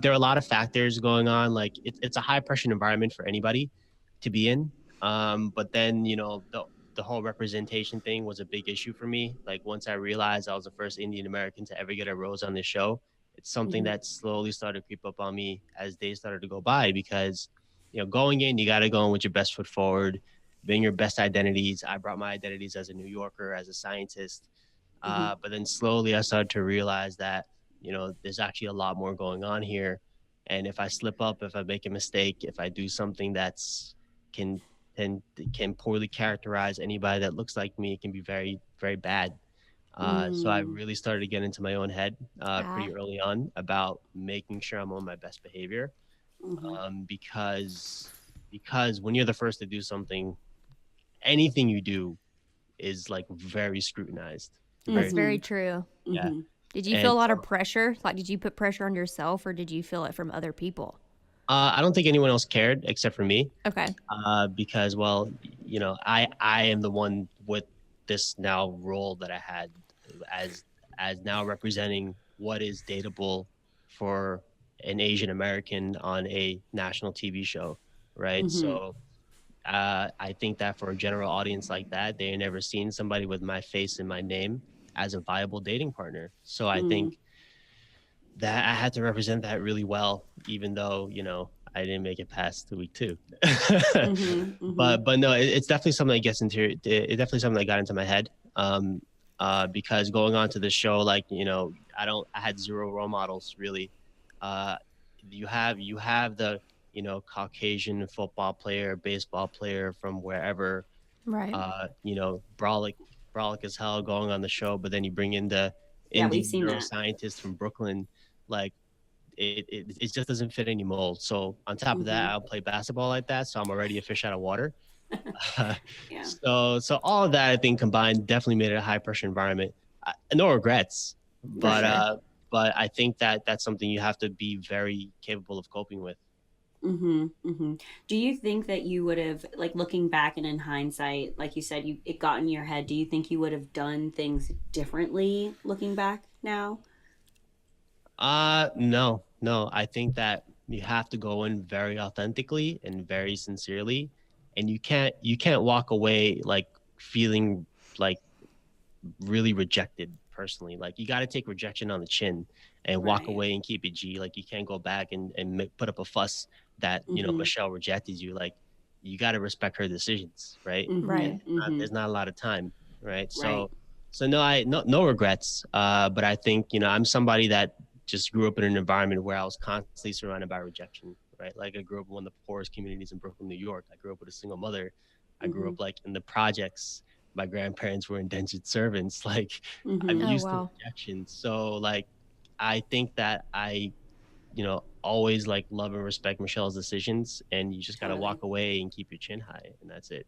there are a lot of factors going on. Like it's a high pressure environment for anybody to be in. But then, the whole representation thing was a big issue for me. Like once I realized I was the first Indian American to ever get a rose on this show, it's something Mm-hmm. that slowly started to creep up on me as days started to go by because, going in, you got to go in with your best foot forward, being your best identities. I brought my identities as a New Yorker, as a scientist. Mm-hmm. But then slowly I started to realize that, there's actually a lot more going on here. And if I slip up, if I make a mistake, if I do something that's can can can poorly characterize anybody that looks like me, it can be very, very bad. So I Mm. really started to get into my own head Ah. pretty early on about making sure I'm on my best behavior, Mm-hmm. because when you're the first to do something, anything you do is like very scrutinized, very That's Mm-hmm. very true. yeah. Mm-hmm. Did you feel And a lot of so pressure? Like, did you put pressure on yourself or did you feel it from other people? I don't think anyone else cared except for me, Okay. because well, I am the one with this now role that I had as as now representing what is dateable for an Asian American on a national TV show, right? Mm-hmm. So I think that for a general audience like that, they had never seen somebody with my face and my name as a viable dating partner. So I Mm-hmm. think that I had to represent that really well, even though, I didn't make it past the week two. Mm-hmm. But no, it's definitely something that gets into it. Definitely something that got into my head. Because going on to the show, like, I had zero role models really. Uh, you have the, Caucasian football player, baseball player from wherever, Right. brolic as hell going on the show, but then you bring in the Yeah, we've Indian seen that. neuroscientist from Brooklyn, like it just doesn't fit any mold. So on top of Mm-hmm. that, I'll play basketball like that, so I'm already a fish out of water. Yeah. So all of that I think combined definitely made it a high pressure environment. No regrets, For but sure. I think that that's something you have to be very capable of coping with. Mm-hmm. Mm-hmm. Do you think that you would have, like, looking back and in hindsight, like you said, it got in your head? Do you think you would have done things differently looking back now? No, no. I think that you have to go in very authentically and very sincerely, and you can't walk away like feeling like really rejected personally. Like you got to take rejection on the chin and walk Right. away and keep it G. Like you can't go back and put up a fuss that, Mm-hmm. Michelle rejected you. Like you got to respect her decisions, right? Mm-hmm. Right. Mm-hmm. There's not a lot of time, right? Right. So no, no regrets. But I think, I'm somebody that just grew up in an environment where I was constantly surrounded by rejection, right? Like I grew up in one of the poorest communities in Brooklyn, New York. I grew up with a single mother. I grew Mm-hmm. up like in the projects. My grandparents were indentured servants. Like I'm Mm-hmm. Oh, used to wow. rejection. So like I think that I, always like love and respect Michelle's decisions, and you just gotta Totally. walk away and keep your chin high, and that's it.